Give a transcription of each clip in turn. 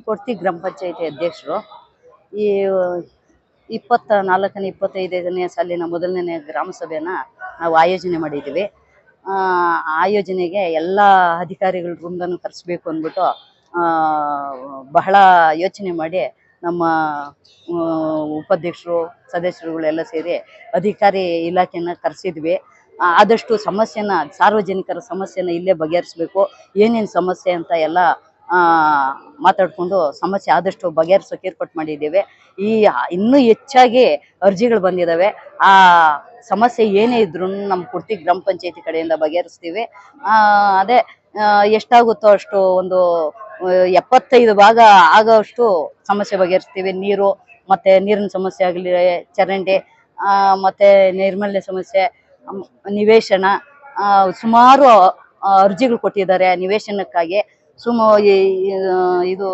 ಕೊಡ್ತಿ ಗ್ರಾಮ ಪಂಚಾಯತಿ ಅಧ್ಯಕ್ಷರು. ಈ 24ನೇ 25ನೇ ಸಾಲಿನ ಮೊದಲನೇ ಗ್ರಾಮ ಸಭೆನ ನಾವು ಆಯೋಜನೆ ಮಾಡಿದ್ದೀವಿ. ಆಯೋಜನೆಗೆ ಎಲ್ಲ ಅಧಿಕಾರಿಗಳ ವೃಂದನೂ ಕರೆಸಬೇಕು ಅಂದ್ಬಿಟ್ಟು ಬಹಳ ಯೋಚನೆ ಮಾಡಿ ನಮ್ಮ ಉಪಾಧ್ಯಕ್ಷರು ಸದಸ್ಯರುಗಳೆಲ್ಲ ಸೇರಿ ಅಧಿಕಾರಿ ಇಲಾಖೆನ ಕರೆಸಿದ್ವಿ. ಆದಷ್ಟು ಸಮಸ್ಯೆನ, ಸಾರ್ವಜನಿಕರ ಸಮಸ್ಯೆನ ಇಲ್ಲೇ ಬಗೆಹರಿಸ್ಬೇಕು, ಏನೇನು ಸಮಸ್ಯೆ ಅಂತ ಎಲ್ಲ ಮಾತಾಡ್ಕೊಂಡು ಸಮಸ್ಯೆ ಆದಷ್ಟು ಬಗೆಹರಿಸೋಕೆ ಏರ್ಪಾಟ್ ಮಾಡಿದ್ದೇವೆ. ಇನ್ನೂ ಹೆಚ್ಚಾಗಿ ಅರ್ಜಿಗಳು ಬಂದಿದ್ದಾವೆ. ಆ ಸಮಸ್ಯೆ ಏನೇ ಇದ್ರೂ ನಮ್ಮ ಕುರ್ತಿ ಗ್ರಾಮ ಪಂಚಾಯತಿ ಕಡೆಯಿಂದ ಬಗೆಹರಿಸ್ತೀವಿ. ಅದೇ ಎಷ್ಟಾಗುತ್ತೋ ಅಷ್ಟು ಒಂದು 75 ಭಾಗ ಆಗೋಷ್ಟು ಸಮಸ್ಯೆ ಬಗೆಹರಿಸ್ತೀವಿ. ನೀರು ಮತ್ತೆ ನೀರಿನ ಸಮಸ್ಯೆ ಆಗಲಿ, ಚರಂಡಿ, ಮತ್ತೆ ನೈರ್ಮಲ್ಯ ಸಮಸ್ಯೆ, ನಿವೇಶನ, ಸುಮಾರು ಅರ್ಜಿಗಳು ಕೊಟ್ಟಿದ್ದಾರೆ ನಿವೇಶನಕ್ಕಾಗಿ. ಇದು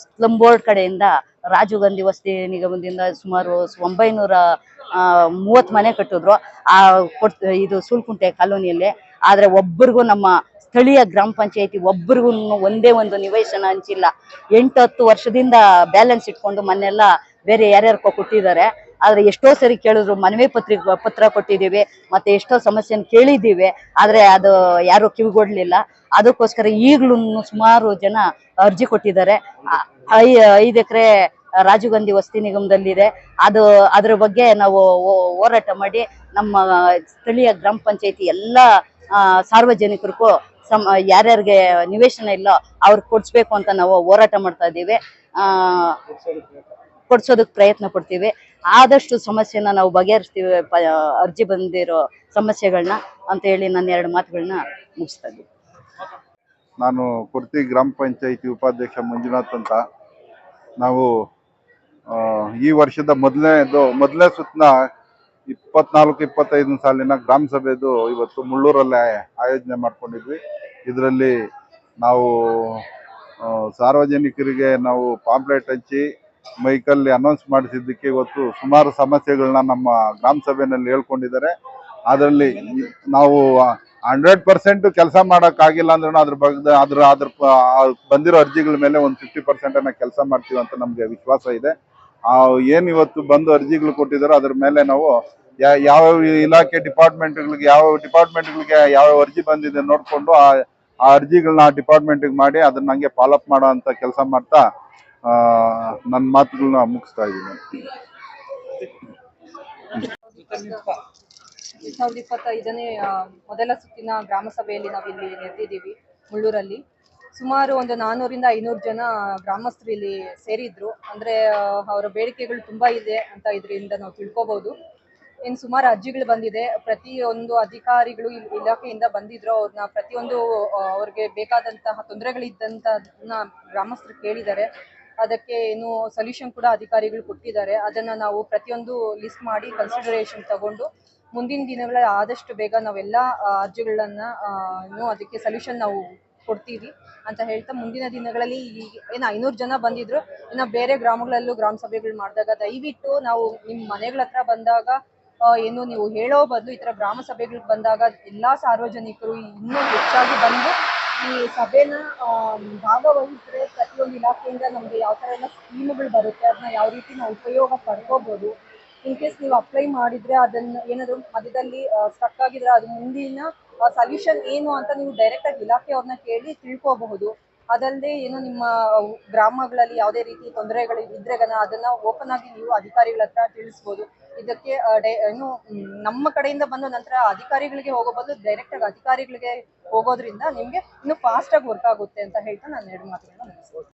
ಸ್ಲಮ್ ಬೋರ್ಡ್ ಕಡೆಯಿಂದ ರಾಜೀವ್ ಗಾಂಧಿ ವಸತಿ ನಿಗಮದಿಂದ ಸುಮಾರು 930 ಮನೆ ಕಟ್ಟಿದ್ರು ಇದು ಸೂಲ್ಕುಂಟೆ ಕಾಲೋನಿಯಲ್ಲಿ. ಆದ್ರೆ ಒಬ್ಬರಿಗೂ ನಮ್ಮ ಸ್ಥಳೀಯ ಗ್ರಾಮ ಪಂಚಾಯತಿ ಒಬ್ಬರಿಗೂ ಒಂದೇ ಒಂದು ನಿವೇಶನ ಹಂಚಿಲ್ಲ. 8-10 ವರ್ಷದಿಂದ ಬ್ಯಾಲೆನ್ಸ್ ಇಟ್ಕೊಂಡು ಮನೆಲ್ಲ ಬೇರೆ ಯಾರ್ಯಾರಿಗೋ ಕೊಟ್ಟಿದ್ದಾರೆ. ಆದ್ರೆ ಎಷ್ಟೋ ಸರಿ ಕೇಳಿದ್ರು, ಮನವಿ ಪತ್ರ ಕೊಟ್ಟಿದ್ದೀವಿ, ಮತ್ತೆ ಎಷ್ಟೋ ಸಮಸ್ಯೆನ ಕೇಳಿದ್ದೀವಿ, ಆದ್ರೆ ಅದು ಯಾರು ಕಿವಿಗೊಡ್ಲಿಲ್ಲ. ಅದಕ್ಕೋಸ್ಕರ ಈಗಲೂ ಸುಮಾರು ಜನ ಅರ್ಜಿ ಕೊಟ್ಟಿದ್ದಾರೆ. 5 ಎಕರೆ ರಾಜೀವ್ ಗಾಂಧಿ ವಸತಿ ನಿಗಮದಲ್ಲಿದೆ. ಅದ್ರ ಬಗ್ಗೆ ನಾವು ಹೋರಾಟ ಮಾಡಿ ನಮ್ಮ ಸ್ಥಳೀಯ ಗ್ರಾಮ ಪಂಚಾಯತಿ ಎಲ್ಲ ಸಾರ್ವಜನಿಕರಿಗೂ ಯಾರ್ಯಾರಿಗೆ ನಿವೇಶನ ಇಲ್ಲ ಅವ್ರಿಗೆ ಕೊಡಿಸ್ಬೇಕು ಅಂತ ನಾವು ಹೋರಾಟ ಮಾಡ್ತಾ ಇದ್ದೀವಿ. ಕೊಡ್ಸೋದಕ್ಕೆ ಪ್ರಯತ್ನ ಪಡ್ತೀವಿ. ಆದಷ್ಟು ಸಮಸ್ಯೆನ ನಾವು ಬಗೆಹರಿಸ್ತೀವಿ, ಅರ್ಜಿ ಬಂದಿರೋ ಸಮಸ್ಯೆಗಳನ್ನ ಅಂತ ಹೇಳಿ ನನ್ನ 2 ಮಾತುಗಳನ್ನ ಮುಗಿಸ್ತಾ ಇದ್ದೀವಿ. ನಾನು ಕುರ್ತಿ ಗ್ರಾಮ ಪಂಚಾಯತಿ ಉಪಾಧ್ಯಕ್ಷ ಮಂಜುನಾಥ್ ಅಂತ. ನಾವು ಈ ವರ್ಷದ ಮೊದಲನೇ ಸುತ್ತಿನ 24-25 ಸಾಲಿನ ಗ್ರಾಮ ಸಭೆದು ಇವತ್ತು ಮುಳ್ಳೂರಲ್ಲೇ ಆಯೋಜನೆ ಮಾಡ್ಕೊಂಡಿದ್ವಿ. ಇದರಲ್ಲಿ ನಾವು ಸಾರ್ವಜನಿಕರಿಗೆ ನಾವು ಪಾಂಪ್ಲೆಟ್ ಹಂಚಿ ಮೈಕಲ್ಲಿ ಅನೌನ್ಸ್ ಮಾಡಿಸಿದ್ದಕ್ಕೆ ಇವತ್ತು ಸುಮಾರು ಸಮಸ್ಯೆಗಳನ್ನ ನಮ್ಮ ಗ್ರಾಮ ಸಭೆಯಲ್ಲಿ ಹೇಳ್ಕೊಂಡಿದ್ದಾರೆ. ಅದರಲ್ಲಿ ನಾವು 100% ಕೆಲಸ ಮಾಡೋಕ್ಕಾಗಿಲ್ಲ ಅಂದ್ರೂ ಅದ್ರ ಬಂದಿರೋ ಅರ್ಜಿಗಳ ಮೇಲೆ ಒಂದು 50% ಕೆಲಸ ಮಾಡ್ತೀವಿ ಅಂತ ನಮಗೆ ವಿಶ್ವಾಸ ಇದೆ. ಏನು ಇವತ್ತು ಬಂದು ಅರ್ಜಿಗಳು ಕೊಟ್ಟಿದ್ದಾರೋ ಅದ್ರ ಮೇಲೆ ನಾವು ಯಾವ ಇಲಾಖೆ ಡಿಪಾರ್ಟ್ಮೆಂಟ್ಗಳಿಗೆ ಯಾವ ಅರ್ಜಿ ಬಂದಿದೆ ನೋಡಿಕೊಂಡು ಆ ಅರ್ಜಿಗಳನ್ನ ಡಿಪಾರ್ಟ್ಮೆಂಟ್ಗೆ ಮಾಡಿ ಅದನ್ನ ಹಂಗೆ ಫಾಲೋಅಪ್ ಮಾಡೋ ಅಂತ ಕೆಲಸ ಮಾಡ್ತಾ ನನ್ನ ಮಾತುಗಳನ್ನ ಮುಗಿಸ್ತಾ ಇದ್ದೀನಿ. 2025ನೇ ಮೊದಲ ಸುತ್ತಿನ ಗ್ರಾಮ ಸಭೆಯಲ್ಲಿ ನಾವಿಲ್ಲಿ ನೆರೆದಿದ್ದೀವಿ ಮುಳ್ಳೂರಲ್ಲಿ. ಸುಮಾರು ಒಂದು 400-500 ಜನ ಗ್ರಾಮಸ್ಥರು ಇಲ್ಲಿ ಸೇರಿದ್ರು. ಅಂದ್ರೆ ಅವರ ಬೇಡಿಕೆಗಳು ತುಂಬಾ ಇದೆ ಅಂತ ಇದರಿಂದ ನಾವು ತಿಳ್ಕೊಬಹುದು. ಇನ್ನು ಸುಮಾರು ಅರ್ಜಿಗಳು ಬಂದಿದೆ. ಪ್ರತಿಯೊಂದು ಅಧಿಕಾರಿಗಳು ಇಲಾಖೆಯಿಂದ ಬಂದಿದ್ರು. ಅವ್ರನ್ನ ಪ್ರತಿಯೊಂದು ಅವ್ರಿಗೆ ಬೇಕಾದಂತಹ ತೊಂದರೆಗಳಿದ್ದಂತದನ್ನ ಗ್ರಾಮಸ್ಥರು ಕೇಳಿದ್ದಾರೆ. ಅದಕ್ಕೆ ಏನು ಸೊಲ್ಯೂಷನ್ ಕೂಡ ಅಧಿಕಾರಿಗಳು ಕೊಟ್ಟಿದ್ದಾರೆ. ಅದನ್ನ ನಾವು ಪ್ರತಿಯೊಂದು ಲಿಸ್ಟ್ ಮಾಡಿ ಕನ್ಸಿಡರೇಷನ್ ತಗೊಂಡು ಮುಂದಿನ ದಿನಗಳಲ್ಲಿ ಆದಷ್ಟು ಬೇಗ ನಾವೆಲ್ಲ ಅರ್ಜಿಗಳನ್ನ ಅದಕ್ಕೆ ಸೊಲ್ಯೂಷನ್ ನಾವು ಕೊಡ್ತೀವಿ ಅಂತ ಹೇಳ್ತಾ, ಮುಂದಿನ ದಿನಗಳಲ್ಲಿ ಏನು 500 ಜನ ಬಂದಿದ್ರು, ಇನ್ನು ಬೇರೆ ಗ್ರಾಮಗಳಲ್ಲೂ ಗ್ರಾಮ ಸಭೆಗಳು ಮಾಡಿದಾಗ ದಯವಿಟ್ಟು ನಾವು ನಿಮ್ಮ ಮನೆಗಳ ಹತ್ರ ಬಂದಾಗ ಏನು ನೀವು ಹೇಳೋ ಬದಲು ಈ ಥರ ಗ್ರಾಮ ಸಭೆಗಳಿಗೆ ಬಂದಾಗ ಎಲ್ಲಾ ಸಾರ್ವಜನಿಕರು ಇನ್ನೂ ಹೆಚ್ಚಾಗಿ ಬಂದು ಈ ಸಭೆನ ಭಾಗವಹಿಸಿದ್ರೆ ಪ್ರತಿಯೊಂದು ಇಲಾಖೆಯಿಂದ ನಮಗೆ ಯಾವ ಥರ ಎಲ್ಲ ಸ್ಕೀಮ್ಗಳು ಬರುತ್ತೆ, ಅದನ್ನ ಯಾವ ರೀತಿ ನಾವು ಉಪಯೋಗ ಪಡ್ಕೋಬಹುದು. ಇನ್ ಕೇಸ್ ನೀವು ಅಪ್ಲೈ ಮಾಡಿದ್ರೆ ಅದನ್ನ ಏನಾದರೂ ಮಧ್ಯದಲ್ಲಿ ಸ್ಟಕ್ ಆಗಿದ್ರೆ ಅದು ಮುಂದಿನ ಸೊಲ್ಯೂಷನ್ ಏನು ಅಂತ ನೀವು ಡೈರೆಕ್ಟ್ ಆಗಿ ಇಲಾಖೆಯವ್ರನ್ನ ಕೇಳಿ ತಿಳ್ಕೋಬಹುದು. ಅದಲ್ಲದೆ ಏನು ನಿಮ್ಮ ಗ್ರಾಮಗಳಲ್ಲಿ ಯಾವುದೇ ರೀತಿ ತೊಂದರೆಗಳು ಇದ್ರೆ ಅದನ್ನ ಓಪನ್ ಆಗಿ ನೀವು ಅಧಿಕಾರಿಗಳ ಹತ್ರ ತಿಳಿಸ್ಬೋದು. ಇದಕ್ಕೆ ಏನು ನಮ್ಮ ಕಡೆಯಿಂದ ಬಂದು ನಂತರ ಅಧಿಕಾರಿಗಳಿಗೆ ಹೋಗೋ ಬದಲು ಡೈರೆಕ್ಟ್ ಆಗಿ ಅಧಿಕಾರಿಗಳಿಗೆ ಹೋಗೋದ್ರಿಂದ ನಿಮ್ಗೆ ಇನ್ನೂ ಫಾಸ್ಟ್ ಆಗಿ ವರ್ಕ್ ಆಗುತ್ತೆ ಅಂತ ಹೇಳ್ತಾ ನಾನು 2 ಮಾತುಗಳನ್ನ ಮುಗಿಸ್ಬೋದು.